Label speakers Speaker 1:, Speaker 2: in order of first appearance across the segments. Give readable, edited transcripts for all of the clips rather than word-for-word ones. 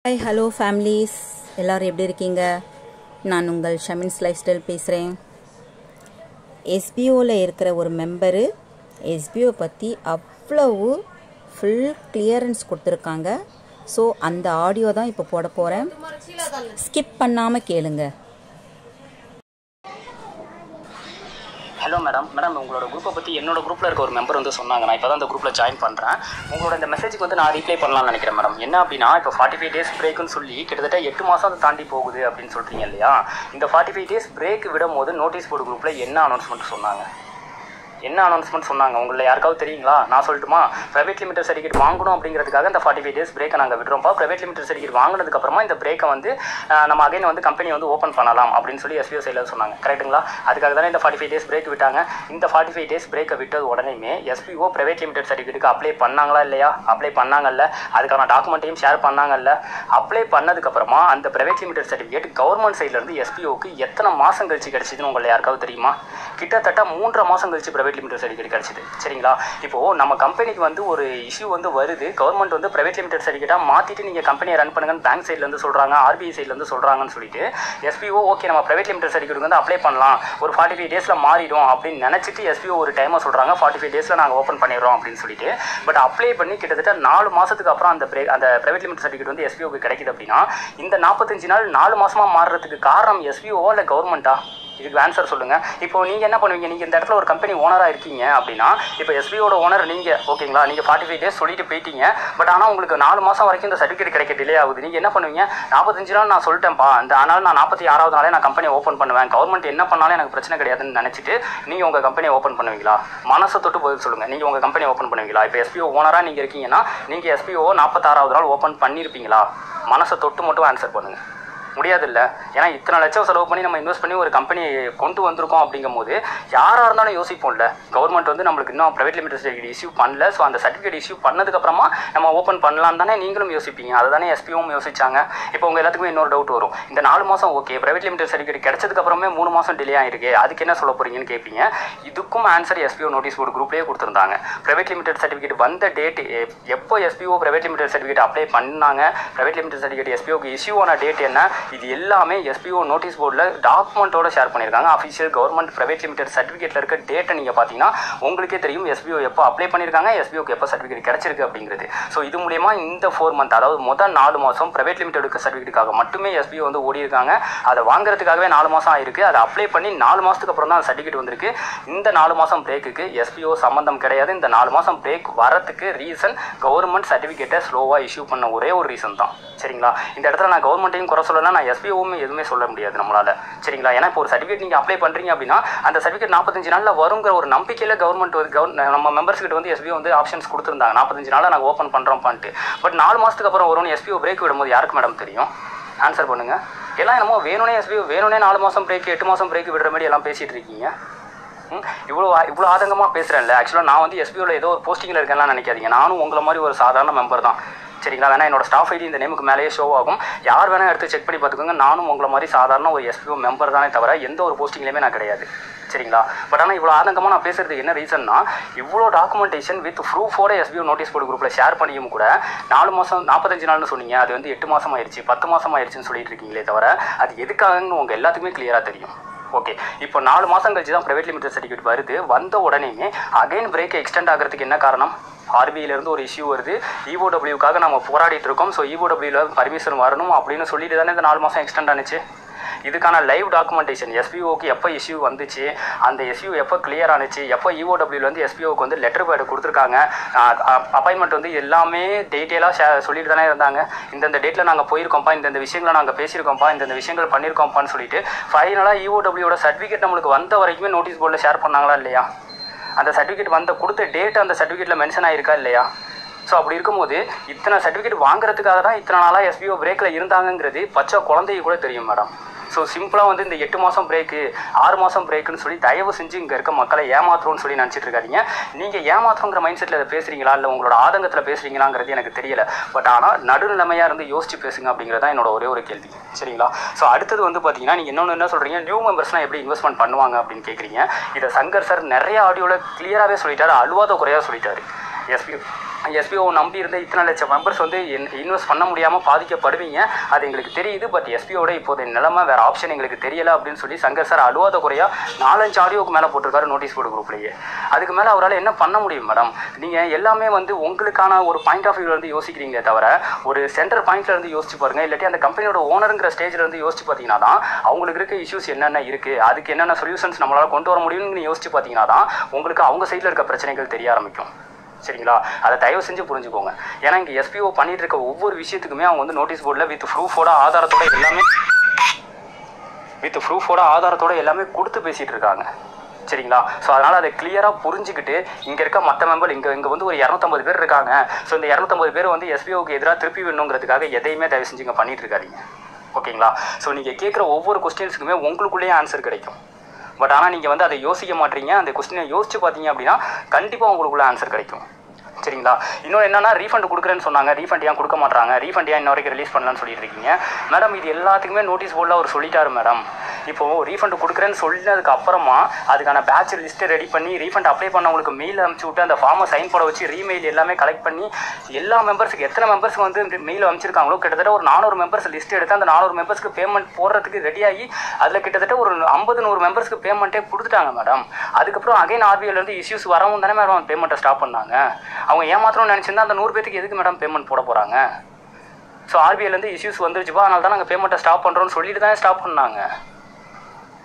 Speaker 1: Hi hello families, எல்லோரும் எப்படி இருக்கீங்க? நான் உங்கள் ஷமின்ஸ் லைஃப் ஸ்டைல் பேசுகிறேன். எஸ்பிஓவில் இருக்கிற ஒரு மெம்பரு எஸ்பிஓ பற்றி அவ்வளவு ஃபுல் கிளியரன்ஸ் கொடுத்துருக்காங்க. ஸோ அந்த ஆடியோ தான் இப்போ போட போகிறேன். ஸ்கிப் பண்ணாமல் கேளுங்க.
Speaker 2: ஹலோ மேடம் உங்களோட குரூப்பை பற்றி என்னோட குரூப்பில் இருக்க ஒரு மெம்பர் வந்து சொன்னாங்க. நான் இப்போ தான் இந்த குரூப்பில் ஜாயின் பண்ணுறேன். உங்களோட இந்த மெசேஜுக்கு வந்து நான் ரீப்ளை பண்ணலாம்னு நினைக்கிறேன் மேடம். என்ன அப்படின்னா, இப்போ 45 days பிரேக்குன்னு சொல்லி கிட்டத்தட்ட 8 மாதம் அதை தாண்டி போகுது அப்படின்னு சொல்கிறீங்க இல்லையா? இந்த 45 days பிரேக் விடும் போது நோட்டீஸ் போர்டு குரூப்பில் என்ன அனௌன்ஸ்மெண்ட் சொன்னாங்க உங்களை யாருக்காவது தெரியுங்களா? நான் சொல்லட்டுமா? ப்ரைவேட் லிமிடெட் சர்டிஃபிகேட் வாங்கணும் அப்படிங்கிறதுக்காக இந்த 45 days பிரேக்கை நாங்கள் விடுறோம்ப்பா. ப்ரைவேட் லிமிடெட் சர்டிஃபிகேட் வாங்கினதுக்கப்புறமா இந்த பிரேக்கை வந்து நம்ம அகைன் வந்து கம்பெனி வந்து ஓப்பன் பண்ணலாம் அப்படின்னு சொல்லி எஸ்பிஓ சைடில் சொன்னாங்க. கரெக்டுங்களா? அதுக்காக தானே இந்த 45 days பிரேக் விட்டாங்க. இந்த 45 days பிரேக்கை விட்டது உடனே எஸ்பிஓ ப்ரைவேட் லிமிடெட் சர்டிஃபிகேட்டுக்கு அப்ளை பண்ணாங்களா இல்லையா? அப்ளை பண்ணாங்கல்ல. அதுக்கான டாக்குமெண்ட்டையும் ஷேர் பண்ணாங்கல்ல. அப்ளை பண்ணதுக்கப்புறமா அந்த ப்ரைவேட் லிமிடெட் சர்டிஃபிகேட் கவர்மெண்ட் சைட்லேருந்து எஸ்பிஓக்கு எத்தனை மாதம் கழிச்சு கிடச்சிதுன்னு உங்களை யாருக்காவது தெரியுமா? கிட்டத்தட்ட 3 மாதம் கழிச்சு ப்ரைவேட் லிமிடெட் சர்டிஃபிகேட் கிடச்சிது. சரிங்களா? இப்போது நம்ம கம்பெனிக்கு வந்து ஒரு இஷ்யூ வந்து வருது. கவர்மெண்ட் வந்து ப்ரைவேட் லிமிடெட் சர்டிஃபிகேட்டாக மாற்றிட்டு நீங்கள் கம்பெனியை ரன் பண்ணுங்கன்னு பேங்க் சைட்லேருந்து சொல்கிறாங்க, ஆர்பிஐ சைட்லேருந்து சொல்கிறாங்கன்னு சொல்லிட்டு எஸ்பிஓ ஓகே நம்ம ப்ரைவேட் லிமிடெட் சர்டிஃபிகேட் வந்து அப்ளை பண்ணலாம், ஒரு 45 days மாறிடும் அப்படின்னு நினச்சிட்டு எஸ்பிஓ ஒரு டைமை சொல்கிறாங்க, 45 days நாங்கள் ஓப்பன் பண்ணிடுறோம் அப்படின்னு சொல்லிட்டு. பட் அப்ளை பண்ணி கிட்டத்தட்ட 4 மாதத்துக்கு அப்புறம் அந்த ப்ரைவேட் லிமிடெட் சர்டிஃபிகேட் வந்து எஸ்பிஓக்கு கிடைக்குது அப்படின்னா, இந்த 45 நாள் 4 மாதமாக மாறுறதுக்கு காரணம் எஸ்பிஓவா இல்லை கவர்மெண்ட்டா? இதுக்கு ஆன்சர் சொல்லுங்கள். இப்போ நீங்கள் என்ன பண்ணுவீங்க? நீங்கள் இந்த இடத்துல ஒரு கம்பெனி ஓனராக இருக்கீங்க அப்படின்னா, இப்போ எஸ்பிஓட ஓனர் நீங்கள், ஓகேங்களா? நீங்கள் 45 days சொல்லிட்டு போயிட்டீங்க. பட் ஆனால் உங்களுக்கு 4 மாதம் வரைக்கும் இந்த சர்டிஃபிகேட் கிடைக்க டிலே ஆகுது. நீங்கள் என்ன பண்ணுவீங்க? 45 நாள் நான் சொல்லிட்டேன்ப்பா, அதனால் நான் 46வது நாளே நான் கம்பெனி ஓப்பன் பண்ணுவேன், கவர்மெண்ட் என்ன பண்ணாலும் எனக்கு பிரச்சனை கிடையாதுன்னு நினச்சிட்டு நீங்கள் உங்கள் கம்பெனி ஓப்பன் பண்ணுவீங்களா? மனசை தொட்டு பதில் சொல்லுங்கள். நீங்கள் உங்கள் கம்பெனி ஓப்பன் பண்ணுவீங்களா? இப்போ எஸ்பிஓ ஓனராக நீங்கள் இருக்கீங்கன்னா நீங்கள் எஸ்பிஓ 46வது நாள் ஓப்பன் பண்ணியிருப்பீங்களா? மனசை தொட்டு மட்டும் ஆன்சர் பண்ணுங்கள். முடியாது இல்லை. ஏன்னா இத்தனை லட்சம் செலவு பண்ணி நம்ம இன்வெஸ்ட் பண்ணி ஒரு கம்பெனியை கொண்டு வந்திருக்கோம் அப்படிங்கும் போது யாராக இருந்தாலும் யோசிப்போம்ல. கவர்மெண்ட் வந்து நம்மளுக்கு இன்னும் ப்ரைவேட் லிமிடெட் சர்டிஃபிகேட் இஷ்யூ பண்ணல, ஸோ அந்த சர்டிஃபிகேட் இஷ்யூ பண்ணதுக்கப்புறமா நம்ம ஓப்பன் பண்ணலாம் தானே நீங்களும் யோசிப்பீங்க. அதுதானே எஸ்பிஓவும் யோசிச்சாங்க. இப்போ உங்கள் எல்லாத்துக்குமே இன்னொரு டவுட் வரும். இந்த 4 மாதம் ஓகே, ப்ரைவேட் லிமிடெட் சர்டிஃபிகேட் கிடைச்சதுக்கப்புறமே 3 மாதம் டிலே ஆயிருக்கு, அதுக்கு என்ன சொல்ல போறீங்கன்னு கேட்பீங்க. இதுக்கும் ஆன்சர் எஸ்பிஓ நோட்டீஸ் போர்டு குரூப்லேயே கொடுத்துருந்தாங்க. ப்ரைவேட் லிமிடெட் சர்டிஃபிகேட் வந்த டேட் எப்போ SPO private limited certificate apply பண்ணாங்க, ப்ரைவேட் லிமிடெட் சர்டிஃபிகேட் எஸ்பிஓக்கு இஷ்யூ ஆன டேட் என்ன, இது எல்லாமே எஸ்பிஓ நோட்டீஸ் போர்டில் டாக்குமெண்ட்டோட ஷேர் பண்ணியிருக்காங்க. அஃபிஷியல் கவர்மெண்ட் ப்ரைவேட் லிமிடெட் சர்டிஃபிகேட்டில் இருக்க டேட்டை நீங்கள் பார்த்தீங்கன்னா உங்களுக்கே தெரியும் எஸ்பிஓ எப்போ அப்ளை பண்ணியிருக்காங்க, எஸ்பிஓக்கு எப்போ சர்டிஃபிகேட் கிடைச்சிருக்கு அப்படிங்கிறது. ஸோ இது மூலியமா இந்த 4 month, அதாவது முதல் 4 மாதம் ப்ரைவேட் லிமிடெட் சர்டிஃபிகேட்டுக்காக மட்டுமே எஸ்பிஓ வந்து ஓடி இருக்காங்க. அதை வாங்குறதுக்காகவே 4 மாதம் ஆயிருக்கு. அதை அப்ளை பண்ணி 4 மாதத்துக்கு அப்புறம் தான் சர்டிஃபிகேட் வந்திருக்கு. இந்த 4 மாதம் பிரேக்குக்கு எஸ்பிஓ சம்மந்தம் கிடையாது. இந்த 4 மாதம் பிரேக் வரத்துக்கு ரீசன் கவர்மெண்ட் சர்டிஃபிகேட்டை ஸ்லோவாக இஷ்யூ பண்ண ஒரே ஒரு ரீசன் தான். சரிங்களா? இந்த இடத்துல நான் கவர்மெண்ட்டையும் குறை சொல்லலாம், நான் எஸ்பிஓவும் எதுவுமே சொல்ல முடியாது நம்மளால. சரிங்களா? ஏன்னா இப்போ ஒரு சர்டிஃபிகேட் நீங்கள் அப்ளை பண்ணுறீங்க அப்படின்னா அந்த சர்டிஃபிகேட் 45 நாளில் வருங்கிற ஒரு நம்பிக்கையில் கவர்மெண்ட் நம்ம மெம்பர்ஸ் கிட்ட வந்து எஸ்பிஓ வந்து ஆப்ஷன்ஸ் கொடுத்துருந்தாங்க, 45 நாளில் நாங்கள் ஓப்பன் பண்ணுறோம் பண்ணிட்டு. பட் 4 மாதத்துக்கு அப்புறம் வரும்னு எஸ்பிஓ பிரேக் விடும்போது யாருக்கு மேடம் தெரியும்? ஆன்சர் பண்ணுங்க. எல்லாம் என்னமோ வேணும்னே எஸ்பிஓ வேணும்னே 4 மாதம் பிரேக் 8 மாதம் பிரேக் விடுற மாதிரி எல்லாம் பேசிட்டு இருக்கீங்க. இவ்வளோ ஆதங்கமாக பேசுகிறேன்ல. ஆக்சுவலாக நான் வந்து எஸ்பிஓவில் ஏதோ ஒரு போஸ்டிங்கில் இருக்கேன்லாம் நினைக்காதீங்க. நானும் உங்களை மாதிரி ஒரு சாதாரண மெம்பர் தான். சரிங்களா? வேணா என்னோட ஸ்டாஃப் ஐடி இந்த நேமுக்கு மேலேயே ஷோ ஆகும், யார் வேணால் எடுத்து செக் பண்ணி பார்த்துக்கோங்க. நானும் உங்களை மாதிரி சாதாரண ஒரு எஸ்பிஓ மெம்பர் தானே தவிர எந்த ஒரு போஸ்டிங்லேயுமே நான் கிடையாது. சரிங்களா? பட் ஆனால் இவ்வளோ ஆதங்கமாக நான் பேசுறதுக்கு என்ன ரீசன்னா, இவ்வளோ டாக்குமெண்டேஷன் வித் ப்ரூஃபோட எஸ்பிஓ நோட்டீஸ் போர்டு குரூப்பில் ஷேர் பண்ணியும் கூட 4 மாதம் 45 நாள்னு சொன்னீங்க, அது வந்து 8 மாதம் ஆயிடுச்சு, 10 மாதம் ஆயிடுச்சுன்னு சொல்லிட்டு இருக்கீங்களே தவிர அது எதுக்காகன்னு உங்கள் எல்லாத்துக்குமே கிளியராக தெரியும். ஓகே, இப்போ 4 மாதம் கழிச்சு தான் ப்ரைவேட் லிமிடெட் சர்டிஃபிகேட் வருது. வந்த உடனே அகைன் பிரேக் எக்ஸ்டெண்ட் ஆகிறதுக்கு என்ன காரணம்? ஆர்பிஐலேருந்து ஒரு இஷ்யூ வருது, இஓடபிள்யூக்காக நம்ம போராடிட்டு இருக்கோம், ஸோ இஓடபிள்யூவில் பர்மிஷன் வரணும் அப்படின்னு சொல்லிட்டு தானே இந்த 4 மாதம் எக்ஸ்டெண்ட் ஆனிச்சு. இதுக்கான லைவ் டாக்குமெண்டேஷன் எஸ்பிஓக்கு எப்போ இஷ்யூ வந்துச்சு, அந்த இஷ்யூ எப்போ கிளியர் ஆனிச்சு, எப்போ இஓடபிள்யூலேருந்து எஸ்பிஓக்கு வந்து லெட்டர் பேடு கொடுத்துருக்காங்க, அப்பாயின்மெண்ட் வந்து எல்லாமே டீட்டெயிலாக சொல்லிட்டு தானே இருந்தாங்க. இந்தந்த டேட்டில் நாங்கள் போயிருக்கோம்ப்பா, இந்தந்த விஷயங்களை நாங்கள் பேசியிருக்கோம்ப்பா, இந்தந்த விஷயங்கள் பண்ணியிருக்கோம்ப்பான்னு சொல்லிட்டு ஃபைனலாக இஓடபிள்யூட சர்டிஃபிகேட் நம்மளுக்கு வந்த வரைக்குமே நோட்டீஸ் போர்டில் ஷேர் பண்ணாங்களா இல்லையா? அந்த சர்டிஃபிகேட் வந்த கொடுத்த டேட் அந்த சர்டிஃபிகேட்டில் மென்ஷன் ஆகிருக்கா இல்லையா? ஸோ அப்படி இருக்கும்போது இத்தனை சர்டிஃபிகேட் வாங்குறதுக்காக தான் இத்தனை நாளாக எஸ்பிஓ பிரேக்கில் இருந்தாங்கங்கிறது பச்சை குழந்தைக்கு கூட தெரியும் மேடம். ஸோ சிம்பிளாக வந்து இந்த 8 மாதம் பிரேக்கு 6 மாதம் பிரேக்குன்னு சொல்லி தயவு செஞ்சு இங்கே இருக்க மக்களை ஏமாத்துறோன்னு சொல்லி நினச்சிட்டு இருக்காதீங்க. நீங்கள் ஏமாத்துறோங்கிற மைண்ட் செட்டில் அதை பேசுகிறீங்களா இல்லை உங்களோட ஆதங்கத்தில் பேசுகிறீங்களாங்கிறது எனக்கு தெரியல. பட் ஆனால் நடுநிலைமையாக இருந்து யோசிச்சு பேசுங்க அப்படிங்கிறதான் என்னோட ஒரே ஒரு கேள்வி. சரிங்களா? ஸோ அடுத்தது வந்து பார்த்தீங்கன்னா நீங்கள் இன்னொன்று என்ன சொல்கிறீங்க, நியூ மெம்பர்ஸ்லாம் எப்படி இன்வெஸ்ட்மெண்ட் பண்ணுவாங்க அப்படின்னு கேட்குறீங்க. இதை சங்கர் சார் நிறைய ஆடியோவில் கிளியராகவே சொல்லிட்டாரு, அழுவாத குறையாக சொல்லிட்டாரு. எஸ்பிஓ நம்பி இருந்த இத்தனை லட்சம் மெம்பர்ஸ் வந்து இன்வெஸ்ட் பண்ண முடியாமல் பாதிக்கப்படுவீங்க, அது எங்களுக்கு தெரியுது. பட் எஸ்பிஓட இப்போதைய நிலைமை வேறு ஆப்ஷன் எங்களுக்கு தெரியலை அப்படின்னு சொல்லி சங்கர் சார் அழுவாத குறையாக 4-5 ஆடியோக்கு மேலே போட்டிருக்காரு நோட்டீஸ் போர்டு குரூப்லேயே. அதுக்கு மேலே அவரால் என்ன பண்ண முடியும் மேடம்? நீங்கள் எல்லாமே வந்து உங்களுக்கான ஒரு பாயிண்ட் ஆஃப் வியூவில் இருந்து யோசிக்கிறீங்களே தவிர ஒரு சென்டர் பாயிண்ட்ல இருந்து யோசிச்சு பாருங்க. இல்லாட்டி அந்த கம்பெனியோட ஓனருங்கிற ஸ்டேஜில் இருந்து யோசிச்சு பார்த்தீங்கன்னா தான் அவங்களுக்கு இருக்க இஷ்யூஸ் என்னென்ன இருக்குது, அதுக்கு என்னென்ன சொல்யூஷன்ஸ் நம்மளால் கொண்டு வர முடியும்னு யோசிச்சு பார்த்தீங்கன்னா தான் உங்களுக்கு அவங்க சைடில் இருக்க பிரச்சனைகள் தெரிய ஆரம்பிக்கும். சரிங்களா? அதை தயவு செஞ்சு புரிஞ்சுக்கோங்க. ஏன்னா இங்கே எஸ்பிஓ பண்ணிட்டு இருக்க ஒவ்வொரு விஷயத்துக்குமே அவங்க வந்து நோட்டீஸ் போர்டில் வித் ப்ரூஃபோட ஆதாரத்தோட எல்லாமே கொடுத்து பேசிகிட்டு இருக்காங்க. சரிங்களா? ஸோ அதனால் அதை கிளியராக புரிஞ்சுக்கிட்டு இங்கே இருக்க மற்ற மெம்பர் இங்கே வந்து ஒரு 250 பேர் இருக்காங்க. ஸோ இந்த 250 பேர் வந்து எஸ்பிஓக்கு எதிராக திருப்பி வேணுங்கிறதுக்காக எதையுமே தயவு செஞ்சு இங்கே பண்ணிட்டு இருக்காதீங்க. ஓகேங்களா? ஸோ நீங்கள் கேட்குற ஒவ்வொரு கொஸ்டின்ஸுக்குமே உங்களுக்குள்ளேயே ஆன்சர் கிடைக்கும். பட் ஆனால் நீங்கள் வந்து அதை யோசிக்க மாட்டீங்க. அந்த கொஸ்டினை யோசிச்சு பார்த்தீங்க அப்படின்னா கண்டிப்பாக உங்களுக்குள்ள ஆன்சர் கிடைக்கும். சரிங்களா? இன்னொன்று என்னன்னா, ரீஃபண்ட் கொடுக்குறேன்னு சொன்னாங்க, ரீஃபண்ட் ஏன் கொடுக்க மாட்டாங்க, ரீஃபண்ட் ஏன் இன்ன வரைக்கும் ரிலீஸ் பண்ணலான்னு சொல்லிட்டு இருக்கீங்க மேடம். இது எல்லாத்துக்குமே நோட்டீஸ் போர்டில் அவர் சொல்லிட்டாரு மேடம். இப்போது ரீஃபண்ட் கொடுக்குறேன்னு சொன்னதுக்கு அப்புறமா அதுக்கான பேட்ச் லிஸ்ட்டை ரெடி பண்ணி ரீஃபண்ட் அப்ளை பண்ணவங்களுக்கு மெயில் அனுப்பிச்சி விட்டு அந்த ஃபார்மை சைன் போட வச்சு ரீமெயில் எல்லாமே கலெக்ட் பண்ணி எல்லா மெம்பர்ஸுக்கு எத்தனை மெம்பர்ஸ்க்கு வந்து மெயில் அனுப்பிச்சிருக்காங்களோ கிட்டத்தட்ட ஒரு 400 மெம்பர்ஸ் லிஸ்ட் எடுத்து அந்த 400 மெம்பர்ஸ்க்கு பேமெண்ட் போடுறதுக்கு ரெடியாகி அதில் கிட்டத்தட்ட ஒரு 50-100 மெம்பர்ஸ்க்கு பேமெண்ட்டே கொடுத்துட்டாங்க மேடம். அதுக்கப்புறம் அகைன் ஆர்பிஐலேருந்து இஷ்யூஸ் வரவும் தானே மேடம் பேமெண்ட்டை ஸ்டாப் பண்ணாங்க. அவங்க ஏமாத்திரம் நினச்சிருந்தா அந்த 100 பேருக்கு எதுக்கு மேடம் பேமெண்ட் போட போகிறாங்க? ஸோ ஆர்பிஐலேருந்து இஷ்யூஸ் வந்துருச்சுப்பா, அதனால தான் நாங்கள் பேமெண்ட்டை ஸ்டாப் பண்ணுறோன்னு சொல்லிட்டு தான் ஸ்டாப் பண்ணாங்க.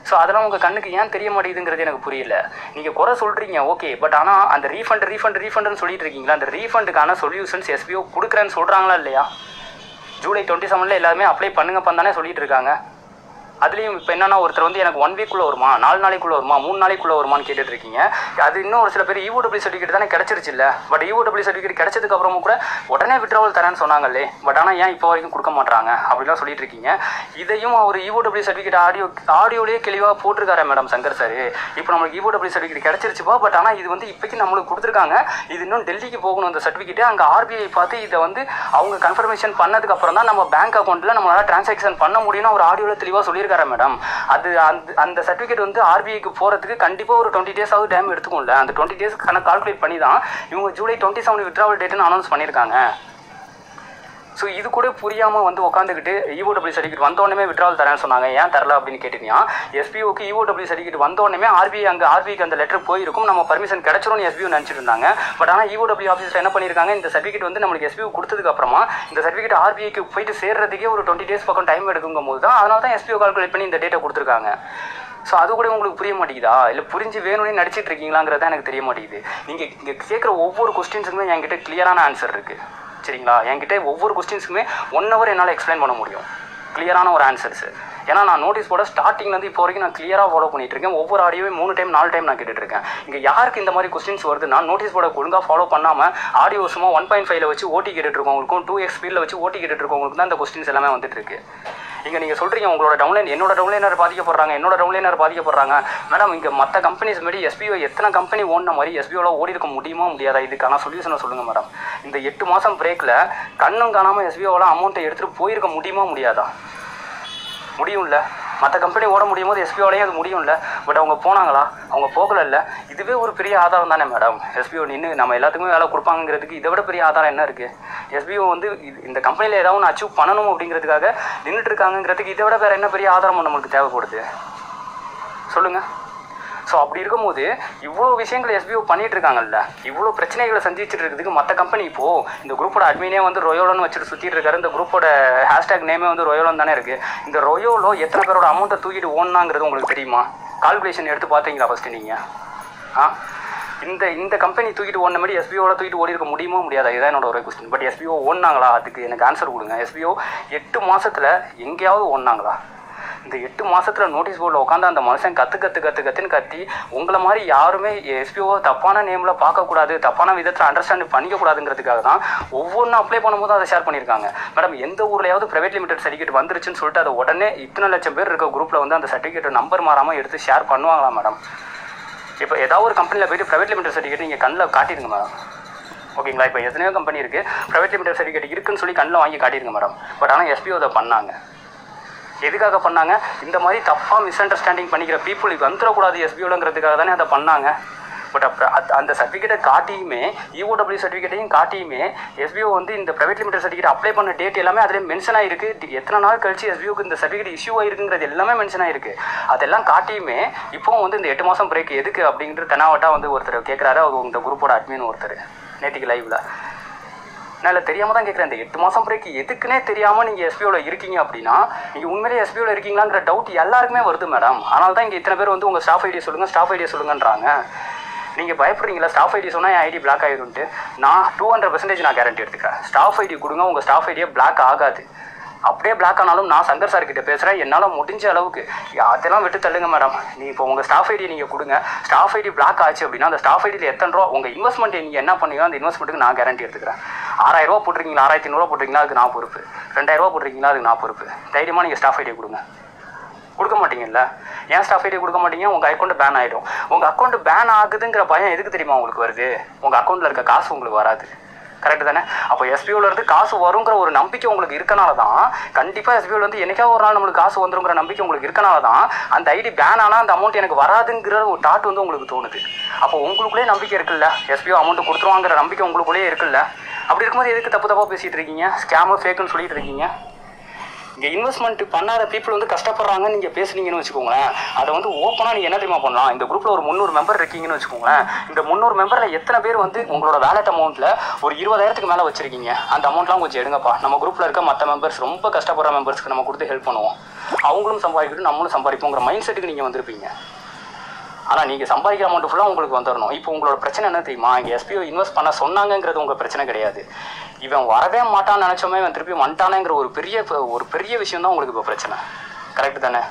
Speaker 2: ஸோ அதெல்லாம் உங்கள் கண்ணுக்கு ஏன் தெரிய மாட்டேங்குதுங்கிறது எனக்கு புரியல. நீங்கள் குறை சொல்கிறீங்க ஓகே, பட் ஆனால் அந்த ரீஃபண்டுன்னு சொல்லிட்டு இருக்கீங்களா, அந்த ரீஃபண்டுக்கான சொல்யூஷன்ஸ் எஸ்பிஓ கொடுக்குறேன்னு சொல்கிறாங்களா இல்லையா? ஜூலை 27 எல்லாருமே அப்ளை பண்ணுங்கப்பான்னு தானே சொல்லிட்டு இருக்காங்க. அதுலேயும் இப்போ என்னன்னா, ஒருத்தர் வந்து எனக்கு 1 வீக்குள்ளே வருமா, 4 நாளைக்குள்ளே வருமா, 3 நாளைக்குள்ளே வருமானு கேட்டுட்டு இருக்கீங்க. அது இன்னும் ஒரு சில பேர் EOW சர்டிஃபிகேட் தானே கிடச்சிருச்சு இல்லை. பட் EOW சர்டிஃபிகேட் கிடச்சதுக்கு அப்புறமும் கூட உடனே விட்ராவல் தரேன்னு சொன்னாங்களே. பட் ஆனால் ஏன் இப்போ வரைக்கும் கொடுக்க மாட்டாங்க அப்படிலாம் சொல்லிட்டு இருக்கீங்க. இதையும் அவர் EOW சர்டிஃபிகேட் ஆடியோலேயே தெளிவாக போட்டிருக்காரு மேடம் சங்கர் சார். இப்போ நம்மளுக்கு EOW சர்டிஃபிகேட் கிடச்சிருச்சுப்பா, பட் ஆனால் இது வந்து இப்போக்கி நம்மளுக்கு கொடுத்துருக்காங்க, இது இன்னும் டெல்லிக்கு போகணும் அந்த சர்டிஃபிகேட்டு. அங்கே ஆர்பிஐ பார்த்து இதை வந்து அவங்க கன்ஃபர்மேஷன் பண்ணதுக்கு அப்புறம் தான் நம்ம பேங்க் அக்கௌண்ட்டில் நம்மளால் டிரான்சாக்ஷன் பண்ண முடியும்னு ஒரு ஆடியோவில் தெளிவாக சொல்லியிருக்காரு மேடம். அது அந்த சர்டிஃபிகேட் வந்து ஆர்பிஐக்கு போகிறதுக்கு கண்டிப்பாக ஒரு 20 days ஆகுது டைம் எடுத்துக்கும்ல. அந்த 20 days கால்குலேட் பண்ணி தான் இவங்க ஜூலை 27 விட்ராவல் டேட்டுன்னு அனௌன்ஸ் பண்ணியிருக்காங்க. ஸோ இது கூட புரியாமல் வந்து உட்காந்துக்கிட்டு EOW சர்டிஃபிகேட் வந்தோடனே விட்ராவல் தரேன்னு சொன்னாங்க, ஏன் தரல அப்படின்னு கேட்டீங்கன்னா, எஸ்பிஓக்கு EOW சர்டிஃபிகேட் வந்தோடனே ஆர்பிஐக்கு அந்த லெட்டர் போயிருக்கும், நம்ம பர்மிஷன் கிடைச்சிரும்னு எஸ்பிஓ நினச்சிட்டு இருந்தாங்க. பட் ஆனால் EOW ஆஃபீஸில் என்ன பண்ணியிருக்காங்க, இந்த சர்டிஃபிகேட் வந்து நம்மளுக்கு எஸ்பிஓ கொடுத்ததுக்கு அப்புறமா இந்த சர்டிஃபிகேட் ஆர்பிஐக்கு போயிட்டு சேர்றதுக்கே ஒரு 20 days பக்கம் டைம் எடுக்குங்கும் போது தான் அதனால தான் எஸ்பிஓ கால்குலேட் பண்ணி இந்த டேட்டை கொடுத்துருக்காங்க. ஸோ அது கூட உங்களுக்கு புரிய மாட்டேங்குதா, இல்லை புரிஞ்சு வேணும்னு நடிச்சிட்டு இருக்கீங்களாங்கிறத எனக்கு தெரிய மாட்டேங்குது. நீங்கள் இங்கே கேட்குற ஒவ்வொரு கொஸ்டின்ஸுக்குமே என்கிட்ட கிளியரான ஆன்சர் இருக்குது. சரிங்களா? என்கிட்ட ஒவ்வொரு கொஸ்டின்ஸுக்குமே 1 hour என்னால் எக்ஸ்பிளைன் பண்ண முடியும், கிளியரான ஒரு ஆன்சர்ஸ். ஏன்னா நான் நோட்டீஸ் போட ஸ்டார்டிங்லேருந்து இப்போ வரைக்கும் நான் கிளியராக ஃபாலோ பண்ணிட்டு இருக்கேன். ஒவ்வொரு ஆடியோவே 3 டைம் 4 டைம் நான் கேட்டுட்டு இருக்கேன். இங்கே யாருக்கு இந்த மாதிரி கொஸ்டின்ஸ் வருது, நான் நோட்டீஸ் போட ஒழுங்காக ஃபாலோ பண்ணாமல் ஆடியோ சும்மா 1.5 வச்சு ஓட்டி கேட்டுட்டு இருக்கவங்களுக்கும் 2x ஸ்பீடில் வச்சு ஓட்டி கேட்டுட்டு இருக்கவங்களுக்கு தான் இந்த கொஸ்டின்ஸ் எல்லாமே வந்துட்டு இருக்கு. இங்கே நீங்கள் சொல்கிறீங்க உங்களோட என்னோட டவுன்லைனர் பாதிக்கப்படுறாங்க மேடம். இங்கே மற்ற கம்பெனிஸ் மாரி எஸ்பிஓ எத்தனை கம்பெனி ஓடின மாதிரி எஸ்பிஓவில் ஓடி இருக்க முடியுமா முடியாதா? இதுக்கான சொல்யூஷனை சொல்லுங்கள் மேடம். இந்த 8 மாதம் பிரேக்கில் கண்ணும் காணாமல் எஸ்பிஓவில் அமௌண்ட்டை எடுத்துகிட்டு போயிருக்க முடியுமா முடியாதா? முடியும்ல. மற்ற கம்பெனி ஓட முடியும் போது எஸ்பிஓலையும் அது முடியும்ல. பட் அவங்க போனாங்களா? அவங்க போகல. இதுவே ஒரு பெரிய ஆதாரம் தானே மேடம். எஸ்பிஓ நின்று நம்ம எல்லாத்துக்குமே வேலை கொடுப்பாங்கிறதுக்கு இதை விட பெரிய ஆதாரம் என்ன இருக்குது? எஸ்பிஓ வந்து இந்த கம்பெனியில் ஏதாவது ஒன்று அச்சீவ் பண்ணணும் அப்படிங்கிறதுக்காக நின்றுட்டு இருக்காங்கிறதுக்கு இதை விட வேறு என்ன பெரிய ஆதாரம் நம்மளுக்கு தேவைப்படுது சொல்லுங்கள். ஸோ அப்படி இருக்கும்போது இவ்வளோ விஷயங்கள் எஸ்பிஓ பண்ணிட்டு இருக்காங்கல்ல, இவ்வளோ பிரச்சனைகளை சந்திச்சுட்டு இருக்கிறதுக்கு மற்ற கம்பெனி இப்போது இந்த குரூப்போட அட்மினே வந்து ரொயோலோன்னு வச்சுட்டு சுற்றிட்டு இருக்காரு. இந்த குரூப்போட ஹேஷ்டேக் நேமே வந்து ரொயோலோன்னு தானே இருக்குது. இந்த ரொயோலோ எத்தனை பேரோட அமௌண்ட்டை தூக்கிட்டு ஓடனாங்கிறது உங்களுக்கு தெரியுமா? கால்குலேஷன் எடுத்து பார்த்தீங்களா ஃபஸ்ட்டு நீங்கள்? இந்த கம்பெனி தூக்கிட்டு ஓடின மாதிரி எஸ்பிஓட தூக்கிட்டு ஓடி இருக்க முடியுமா முடியாதா? இதுதான் என்னோட ஒரு கொஸ்டின். But SPO ஓடினாங்களா? அதுக்கு எனக்கு ஆன்சர் கொடுங்க. எஸ்பிஓ 8 மாதத்தில் எங்கேயாவது ஓடினாங்களா? இந்த 8 மாதத்தில் நோட்டீஸ் போர்டில் உட்காந்து அந்த மனுஷன் கற்றுன்னு கத்தி உங்களை மாதிரி யாருமே எஸ்பிஓவை தப்பான நேமில் பார்க்கக்கூடாது, தப்பான விதத்தில் அண்டர்ஸ்டாண்ட் பண்ணிக்கக்கூடாதுங்கிறதுக்காக தான் ஒவ்வொன்றும் அப்ளை பண்ணும்போது அதை ஷேர் பண்ணியிருக்காங்க. மேடம் எந்த ஊர்லையாவது ப்ரைவேட் லிமிடெட் சர்டிஃபிகேட் வந்துருச்சுன்னு சொல்லிட்டு அதை உடனே இத்தனை லட்சம் பேர் இருக்க குரூப்பில் வந்து அந்த சர்டிஃபிகேட் நம்பர் மாறாமல் எடுத்து ஷேர் பண்ணுவாங்களா மேடம்? இப்போ ஏதாவது ஒரு கம்பெனியில் போய்ட்டு ப்ரைவேட் லிமிடெட் சர்டிஃபிகேட் நீங்கள் கண்ணில் காட்டிடுங்க மேடம். ஓகேங்களா? இப்போ எத்தனையோ கம்பெனி இருக்குது, ப்ரைவேட் லிமிடெட் சர்டிஃபிகேட் இருக்குன்னு சொல்லி கண்ணில் வாங்கி காட்டிடுங்க மேடம். பட் ஆனால் எஸ்பிஓ அதை பண்ணாங்க. எதுக்காக பண்ணாங்க? இந்த மாதிரி தப்பாக மிஸ் அண்டர்ஸ்டாண்டிங் பண்ணிக்கிற பீப்புள் வந்துடக்கூடாது எஸ்பிஓங்கிறதுக்காக தானே அதை பண்ணாங்க. பட் அந்த சர்டிஃபிகேட்டை காட்டியுமே EOW சர்டிஃபிகேட்டையும் காட்டியுமே SBO வந்து இந்த ப்ரைவேட் லிமிடெட் சர்டிஃபிகேட் அப்ளை பண்ண டேட் எல்லாமே அதில் மென்ஷன் ஆகிருக்கு. எத்தனை நாள் கழிச்சு SBOக்கு இந்த சர்டிஃபிகேட் இஷ்யூ ஆகிருக்குங்கிறது எல்லாமே மென்ஷன் ஆகிருக்கு. அதெல்லாம் காட்டியுமே இப்போவும் வந்து இந்த 8 மாதம் பிரேக் எதுக்கு அப்படிங்கிற தெனாவட்டா வந்து ஒருத்தர் கேட்குறாரு. அவர் இந்த குரூப்போட அட்மின் ஒருத்தர் நேற்றுக்கு லைவில். நான் இல்லை தெரியாமல் தான் கேட்குறேன். இந்த 8 மாதம் பிரேக் எதுக்குன்னே தெரியாமல் நீங்கள் SBOவில் இருக்கீங்க அப்படின்னா நீங்கள் உண்மையிலே SBOவில் இருக்கீங்களாங்கிற டவுட் எல்லாருக்குமே வருது மேடம். அதனால தான் இங்கே இத்தனை பேர் வந்து உங்கள் ஸ்டாஃப் ஐடியா சொல்லுங்கன்றாங்க. நீங்கள் பயப்படுறீங்களா? ஸ்டாஃப் ஐடி சொன்னால் என் ஐடி பிளாக் ஆகிடும்ட்டு. நான் 200% நான் கேரண்டி எடுத்துக்கிறேன். ஸ்டாஃப் ஐடி கொடுங்க, உங்கள் ஸ்டாஃப் ஐடியா பிளாக் ஆகாது. அப்படியே பிளாக் ஆனாலும் நான் சங்கர் சார் கிட்ட பேசுகிறேன். என்னால் முடிஞ்ச அளவுக்கு அதெல்லாம் விட்டு தள்ளுங்க மேடம். நீ இப்போ உங்கள் ஸ்டாஃப் ஐடி நீங்கள் கொடுங்க. ஸ்டாஃப் ஐடி பிளாக் ஆச்சு அப்படின்னா அந்த ஸ்டாஃப் ஐடியில் எத்தனை ரூபா உங்கள் இன்வெஸ்ட்மெண்ட் நீங்கள் என்ன பண்ணீங்களோ அந்த இன்வெஸ்ட்மெண்ட்டுக்கு நான் கேரண்டி எடுத்துக்கிறேன். 6000 ரூபா போட்டிருக்கீங்களா, 6500 போட்டிருக்கீங்களா, அதுக்கு நான் பொறுப்பு. 2000 ரூபா போட்டிருக்கீங்களா, அதுக்கு நான் பொறுப்பு. தைரியமாக நீங்கள் ஸ்டாஃப் ஐடியை கொடுங்க. கொடுக்க மாட்டீங்கல்ல? ஏன் ஸ்டாஃப் ஐடி கொடுக்க மாட்டீங்க? உங்கள் அக்கௌண்ட் பேன் ஆகிடும். உங்கள் அக்கௌண்ட் பேன் ஆகுதுங்கிற பயம் எதுக்கு தெரியுமா உங்களுக்கு வருது? உங்கள் அக்கௌண்ட்டில் இருக்க காசு உங்களுக்கு வராது. கரெக்டு தானே? அப்போ SBOலேருந்து காசு வருங்கிற ஒரு நம்பிக்கை உங்களுக்கு இருக்கனால தான் கண்டிப்பாக SBOலேருந்து என்னைக்காவது ஒரு நாள் நம்மளுக்கு காசு வந்துருங்கிற நம்பிக்கை உங்களுக்கு இருக்கனால தான் அந்த ஐடி பேன் ஆனால் அந்த அமௌண்ட் எனக்கு வராதுங்கிற ஒரு தாட் வந்து உங்களுக்கு தோணுது. அப்போ உங்களுக்குள்ளே நம்பிக்கை இருக்குல்ல, SBO அமௌண்ட் கொடுத்துருவாங்கிற நம்பிக்கை உங்களுக்குள்ளேயே இருக்குல்ல. அப்படி இருக்கும்போது எதுக்கு தப்பாக பேசிகிட்டு இருக்கீங்க? ஸ்கேமு ஃபேக்குன்னு சொல்லிட்டு இருக்கீங்க. இங்கே இன்வெஸ்ட்மெண்ட் பண்ணாத பீப்புள் வந்து கஷ்டப்படுறாங்கன்னு நீங்கள் பேசுனீங்கன்னு வச்சுக்கோங்களேன். அதை வந்து ஓப்பனாக நீங்கள் என்ன தெரியுமா பண்ணலாம்? இந்த குரூப்பில் ஒரு 300 மெம்பர் இருக்கீங்கன்னு வச்சுக்கோங்களேன். இந்த 300 மெம்பரில் எத்தனை பேர் வந்து உங்களோட வேலட் அமௌண்ட்டில் ஒரு 20,000க்கு மேலே வச்சுருக்கீங்க? அந்த அமௌண்ட்லாம் கொஞ்சம் எடுங்கப்பா. நம்ம குரூப்பில் இருக்க மற்ற மெம்பர்ஸ், ரொம்ப கஷ்டப்படுற மெம்பர்ஸ்க்கு நம்ம கொடுத்து ஹெல்ப் பண்ணுவோம். அவங்களும் சம்பாதிக்கிட்டு நம்மளும் சம்பாதிப்போங்கிற மைண்ட் செட்டுக்கு நீங்கள் வந்திருப்பீங்க. ஆனால் நீங்கள் சம்பாதிக்கிற அமௌண்ட் ஃபுல்லாக உங்களுக்கு வந்துடணும். இப்போ உங்களோட பிரச்சனை என்ன தெரியுமா? இங்கே SBO இன்வெஸ்ட் பண்ண சொன்னாங்கிறது உங்கள் பிரச்சனை கிடையாது. இவன் வரவே மாட்டான்னு நினச்சோமே இவன் திருப்பி வந்துட்டானேங்கிற ஒரு பெரிய விஷயம் தான் உங்களுக்கு இப்போ பிரச்சனை. கரெக்டு தானே?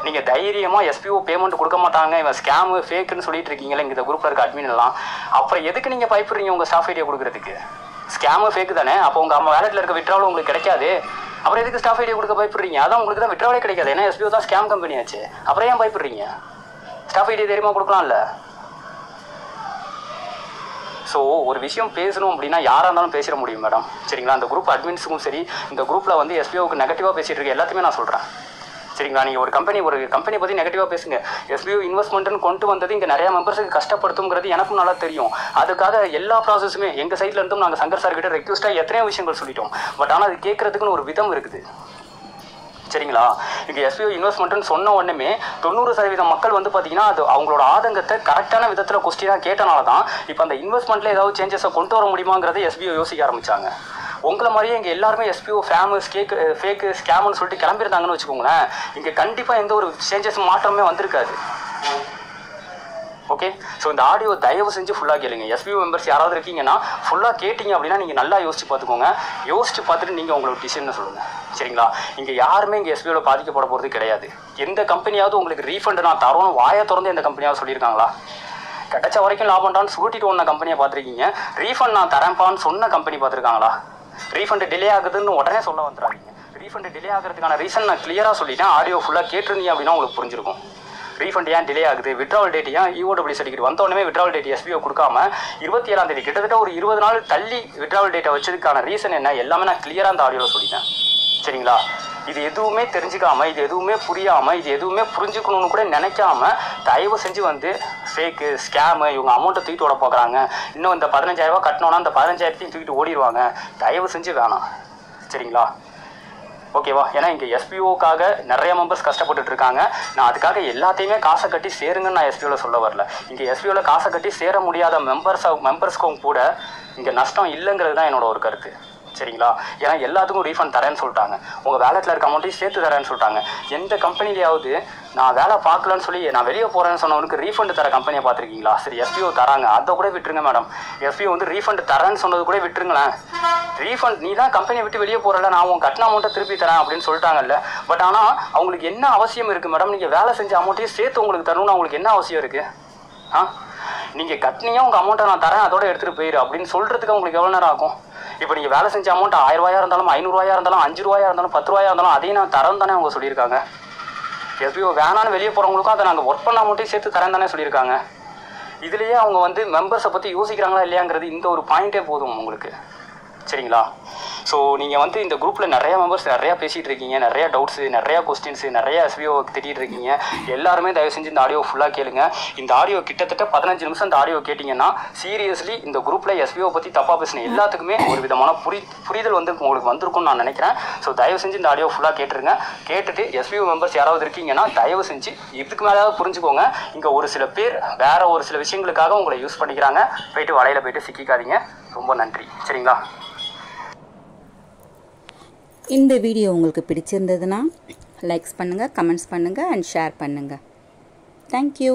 Speaker 2: நீங்கள் தைரியமாக SBO பேமெண்ட் கொடுக்க மாட்டாங்க, இவன் ஸ்கேமு ஃபேக்குன்னு சொல்லிட்டு இருக்கீங்களே இங்கே இந்த குரூப்பில் இருக்க அட்மின் எல்லாம். அப்புறம் எதுக்கு நீங்கள் பயப்படுறீங்க உங்கள் ஸ்டாஃப் ஐடியா கொடுக்குறதுக்கு? ஸ்கேமு ஃபேக்கு தானே? அப்போ உங்கள் வேலட்டில் இருக்க விட்ராவல் உங்களுக்கு கிடைக்காது. அப்புறம் எதுக்கு ஸ்டாஃப் ஐடியா கொடுக்க பயப்படுறீங்க? அதான் உங்களுக்கு தான் விட்ராவலே கிடைக்காது. ஏன்னா SBO தான் ஸ்கேம் கம்பெனி ஆச்சு. அப்புறம் ஏன் பயப்படுறீங்க? ஸ்டாஃப் ஐடியா தைரியமாக கொடுக்கலாம்ல. ஸோ ஒரு விஷயம் பேசணும் அப்படின்னா யாராக இருந்தாலும் பேசிட முடியும் மேடம். சரிங்களா? அந்த குரூப் அட்மின்ஸுக்கும் சரி, இந்த குரூப்பில் வந்து SBOவுக்கு நெகட்டிவாக பேசிகிட்டு இருக்க எல்லாத்தையுமே நான் சொல்கிறேன். சரிங்களா? நீங்கள் ஒரு கம்பெனி பற்றி நெகட்டிவாக பேசுங்க. SBO இன்வெஸ்ட்மெண்ட்டுன்னு கொண்டு வந்தது இங்கே நிறையா மெம்பர்ஸுக்கு கஷ்டப்படுத்துங்கிறது எனக்கும் நல்லா தெரியும். அதுக்காக எல்லா ப்ராசஸுமே எங்கள் சைடில் இருந்தும் நாங்கள் சங்கர் சார் கிட்ட ரெக்வஸ்ட்டாக எத்தனையோ விஷயங்கள் சொல்லிட்டோம். பட் ஆனால் அது கேட்குறதுக்குன்னு ஒரு விதம் இருக்குது. சரிங்களா? இங்கே SBO இன்வெஸ்ட்மெண்ட்டுன்னு சொன்ன உடனே 90% மக்கள் வந்து பார்த்தீங்கன்னா அது அவங்களோட ஆதங்கத்தை கரெக்டான விதத்தில் கொஸ்டினாக கேட்டனால தான் இப்போ அந்த இன்வெஸ்ட்மெண்ட்டில் ஏதாவது சேஞ்சஸை கொண்டு வர முடியுமாங்கிறத SBO யோசிக்க ஆரம்பித்தாங்க. உங்களை மாதிரியே இங்கே எல்லாருமே SBO ஃபேக்கு ஸ்கேம்னு சொல்லிட்டு கிளம்பியிருந்தாங்கன்னு வச்சுக்கோங்களேன். இங்கே கண்டிப்பாக எந்த ஒரு சேஞ்சஸ் மாற்றமே வந்திருக்காது. ஓகே? ஸோ இந்த ஆடியோ தயவு செஞ்சு ஃபுல்லாக கேளுங்க. SBO மெம்பர்ஸ் யாராவது இருக்கீங்கன்னா ஃபுல்லாக கேட்டிங்க அப்படின்னா நீங்கள் நல்லா யோசிச்சு பார்த்துக்கோங்க. யோசிச்சு பார்த்துட்டு நீங்கள் உங்களோட டிசிஷன் சொல்லுங்கள். சரிங்களா? இங்கே யாருமே இங்கே SBOவில் பாதிக்கப்பட போகிறது கிடையாது. எந்த கம்பெனியாவது உங்களுக்கு ரீஃபண்ட் நான் தரோன்னு வாயை திறந்து எந்த கம்பெனியாவது சொல்லியிருக்காங்களா? கிடைச்ச வரைக்கும் லாபம்டான்னு சுருட்டிட்டு ஒன்ன கம்பெனியை பார்த்துருக்கீங்க. ரீஃபண்ட் நான் தரேன்ப்பான்னு சொன்ன கம்பெனி பார்த்துருக்காங்களா? ரீஃபண்ட் டிலே ஆகுதுன்னு உடனே சொல்ல வந்துடாதீங்க. ரீஃபண்ட் டிலே ஆகிறதுக்கான ரீசன் நான் கிளியராக சொல்லிட்டேன். ஆடியோ ஃபுல்லாக கேட்டிருந்தீங்க அப்படின்னா உங்களுக்கு புரிஞ்சிருக்கும். ரீஃபண்ட் ஏன் டிலே ஆகுது, விட்ராவல் டேட் ஏன் EOW சர்டிஃபிகேட் வந்தோடனே விட்ராவல் டேட் SBO கொடுக்காம 27ஆம் தேதி கிட்டத்தட்ட ஒரு 20 நாள் தள்ளி விட்ராவல் டேட்டை வச்சதுக்கான ரீசன் என்ன எல்லாமே நான் கிளியராக அந்த ஆடியோவில் சொல்லிட்டேன். சரிங்களா? இது எதுவுமே தெரிஞ்சுக்காமல், இது எதுவுமே புரியாமல், இது எதுவுமே புரிஞ்சுக்கணும்னு கூட நினைக்காம தயவு செஞ்சு வந்து ஃபேக்கு ஸ்கேமு இவங்க அமௌண்ட்டை தூக்கிட்டு ஓட பார்க்குறாங்க. இன்னும் இந்த 15,000 ரூபா கட்டணும்னா அந்த 15,000த்தையும் தூக்கிட்டு ஓடிடுவாங்க. தயவு செஞ்சு வேணாம். சரிங்களா? ஓகேவா? ஏன்னா இங்கே SBOக்காக நிறைய மெம்பர்ஸ் கஷ்டப்பட்டுட்டு இருக்காங்க. நான் அதுக்காக எல்லாத்தையுமே காசை கட்டி சேருங்கன்னு நான் SBOவில் சொல்ல வரல. இங்கே SBOவில் காசை கட்டி சேர முடியாத மெம்பர்ஸ்க்கும் கூட இங்கே நஷ்டம் இல்லைங்கிறது தான் என்னோட ஒரு கருத்து. சரிங்களா? ஏன்னா எல்லாத்துக்கும் ரீஃபண்ட் தரேன்னு சொல்லிட்டாங்க. உங்கள் வேலட்டில் இருக்க அமௌண்ட்டையும் சேர்த்து தரேன்னு சொல்லிட்டாங்க. எந்த கம்பெனிலையாவது நான் வேலை பார்க்கலன்னு சொல்லி நான் வெளியே போகிறேன்னு சொன்னவனுக்கு ரீஃபண்ட் தர கம்பெனியை பார்த்துருக்கீங்களா? சரி, SBO தராங்க, அதை கூட விட்டுருங்க மேடம். SBO வந்து ரீஃபண்ட் தரேன்னு சொன்னது கூட விட்டுருங்களேன். ரீஃபண்ட் நீ தான் கம்பெனியை விட்டு வெளியே போகிறல, நான் உங்கள் கட்டின அமௌண்ட்டை திருப்பி தரேன் அப்படின்னு சொல்லிட்டாங்கல்ல. பட் ஆனால் அவங்களுக்கு என்ன அவசியம் இருக்குது மேடம்? நீங்கள் வேலை செஞ்ச அமௌண்ட்டையும் சேர்த்து உங்களுக்கு தரணும்னு அவங்களுக்கு என்ன அவசியம் இருக்குது? நீங்கள் கட்டினியா உங்கள் அமௌண்ட்டை நான் தரேன், அதோட எடுத்துகிட்டு போயிரு அப்படின்னு சொல்கிறதுக்கு உங்களுக்கு எவ்வளோ நேரம் ஆகும்? இப்போ நீங்கள் வேலை செஞ்ச அமௌண்ட் 1000 ரூபாயா இருந்தாலும் 500 ரூபாயா இருந்தாலும் 5 ரூபாயா இருந்தாலும் 10 ரூபாயா இருந்தாலும் அதையும் நான் தரேன் தானே அவங்க சொல்லியிருக்காங்க. SBO வேணான்னு வெளியே போகிறவங்களுக்கும் அதை நாங்கள் ஒர்க் பண்ண அமௌண்ட்டையும் சேர்த்து தரேன் தானே சொல்லியிருக்காங்க. இதுலேயே அவங்க வந்து மெம்பர்ஸை பற்றி யோசிக்கிறாங்களா இல்லையாங்கிறது இந்த ஒரு பாயிண்ட்டே போதும் உங்களுக்கு. சரிங்களா? ஸோ நீங்கள் வந்து இந்த குரூப்பில் நிறைய மெம்பர்ஸ் நிறையா பேசிகிட்டு இருக்கீங்க, நிறைய டவுட்ஸு, நிறையா கொஸ்டின்ஸு, நிறைய SVO திட்டிகிட்டு இருக்கீங்க. எல்லாருமே தயவு செஞ்சு இந்த ஆடியோ ஃபுல்லாக கேளுங்க. இந்த ஆடியோ கிட்டத்தட்ட 15 நிமிஷம் இந்த ஆடியோ கேட்டிங்கன்னா சீரியஸ்லி இந்த குரூப்பில் SVO பற்றி தப்பாக பேசின எல்லாத்துக்குமே ஒரு விதமான புரிதல் வந்து உங்களுக்கு வந்திருக்கும்னு நான் நினைக்கிறேன். ஸோ தயவு செஞ்சு இந்த ஆடியோ ஃபுல்லாக கேட்டுருங்க. கேட்டுட்டு SVO மெம்பர்ஸ் யாராவது இருக்கீங்கன்னா தயவு செஞ்சு இதுக்கு மேலேயாவது புரிஞ்சுக்கோங்க. இங்கே ஒரு சில பேர் வேற ஒரு சில விஷயங்களுக்காக உங்களை யூஸ் பண்ணிக்கிறாங்க. போயிட்டு வலையில் போயிட்டு சிக்கிக்காதீங்க. ரொம்ப நன்றி. சரிங்களா?
Speaker 1: இந்த வீடியோ உங்களுக்கு பிடிச்சிருந்ததுன்னா லைக்ஸ் பண்ணுங்கள், கமெண்ட்ஸ் பண்ணுங்கள் அண்ட் ஷேர் பண்ணுங்கள். தேங்க்யூ.